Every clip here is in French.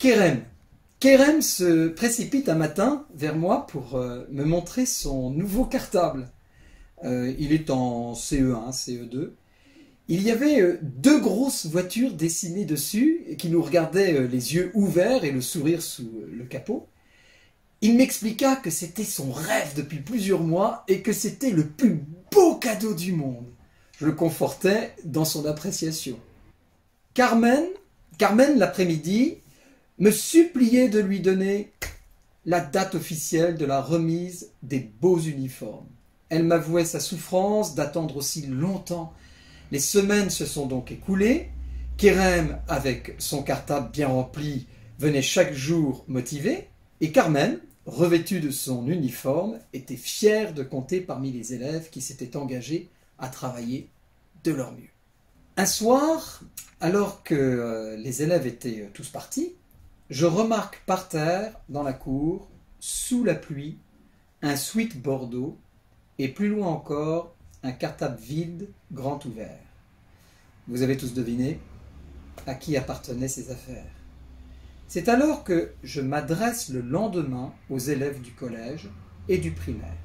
Kerem. Kerem se précipite un matin vers moi pour me montrer son nouveau cartable. Il est en CE1, CE2. Il y avait deux grosses voitures dessinées dessus qui nous regardaient les yeux ouverts et le sourire sous le capot. Il m'expliqua que c'était son rêve depuis plusieurs mois et que c'était le plus beau cadeau du monde. Je le confortais dans son appréciation. Carmen, l'après-midi, me suppliait de lui donner la date officielle de la remise des beaux uniformes. Elle m'avouait sa souffrance d'attendre aussi longtemps. Les semaines se sont donc écoulées. Kerem, avec son cartable bien rempli, venait chaque jour motivé. Et Carmen, revêtue de son uniforme, était fière de compter parmi les élèves qui s'étaient engagés à travailler de leur mieux. Un soir, alors que les élèves étaient tous partis, je remarque par terre, dans la cour, sous la pluie, un sweat bordeaux et plus loin encore, un cartable vide, grand ouvert. Vous avez tous deviné à qui appartenaient ces affaires. C'est alors que je m'adresse le lendemain aux élèves du collège et du primaire.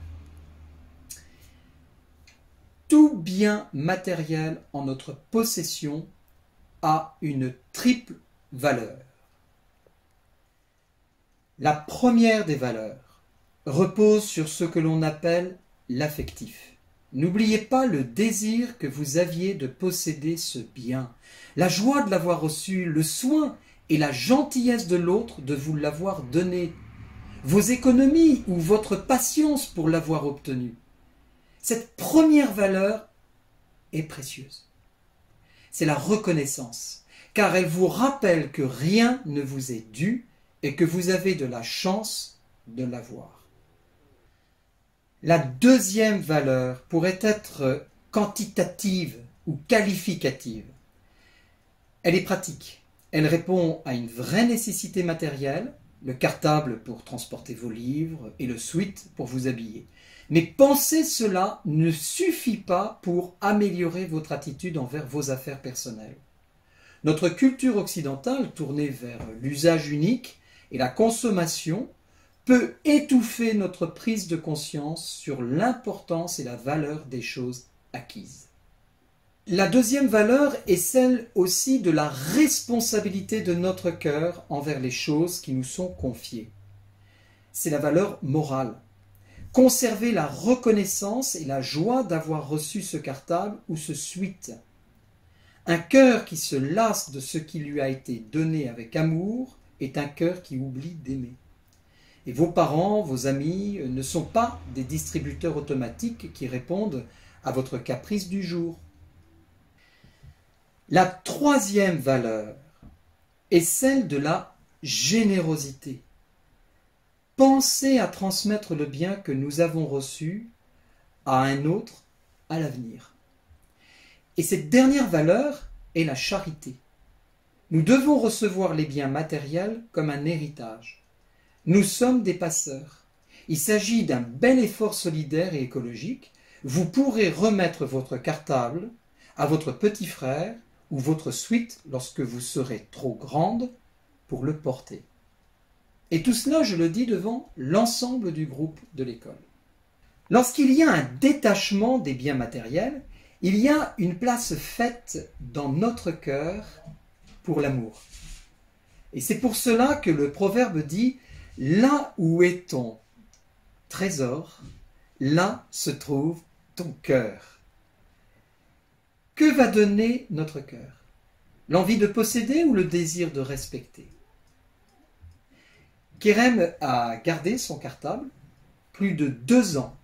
Tout bien matériel en notre possession a une triple valeur. La première des valeurs repose sur ce que l'on appelle l'affectif. N'oubliez pas le désir que vous aviez de posséder ce bien, la joie de l'avoir reçu, le soin et la gentillesse de l'autre de vous l'avoir donné, vos économies ou votre patience pour l'avoir obtenu. Cette première valeur est précieuse. C'est la reconnaissance, car elle vous rappelle que rien ne vous est dû et que vous avez de la chance de l'avoir. La deuxième valeur pourrait être quantitative ou qualificative. Elle est pratique. Elle répond à une vraie nécessité matérielle, le cartable pour transporter vos livres et le sweat pour vous habiller. Mais penser cela ne suffit pas pour améliorer votre attitude envers vos affaires personnelles. Notre culture occidentale, tournée vers l'usage unique et la consommation, peut étouffer notre prise de conscience sur l'importance et la valeur des choses acquises. La deuxième valeur est celle aussi de la responsabilité de notre cœur envers les choses qui nous sont confiées. C'est la valeur morale. Conserver la reconnaissance et la joie d'avoir reçu ce cartable ou ce sweat. Un cœur qui se lasse de ce qui lui a été donné avec amour est un cœur qui oublie d'aimer. Et vos parents, vos amis ne sont pas des distributeurs automatiques qui répondent à votre caprice du jour. La troisième valeur est celle de la générosité. Pensez à transmettre le bien que nous avons reçu à un autre à l'avenir. Et cette dernière valeur est la charité. Nous devons recevoir les biens matériels comme un héritage. Nous sommes des passeurs. Il s'agit d'un bel effort solidaire et écologique. Vous pourrez remettre votre cartable à votre petit frère ou votre sweat lorsque vous serez trop grande pour le porter. Et tout cela, je le dis devant l'ensemble du groupe de l'école. Lorsqu'il y a un détachement des biens matériels, il y a une place faite dans notre cœur pour l'amour. Et c'est pour cela que le proverbe dit « Là où est ton trésor, là se trouve ton cœur ». Que va donner notre cœur? L'envie de posséder ou le désir de respecter? Kerem a gardé son cartable plus de 2 ans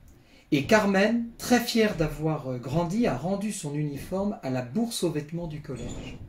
et Carmen, très fière d'avoir grandi, a rendu son uniforme à la bourse aux vêtements du collège.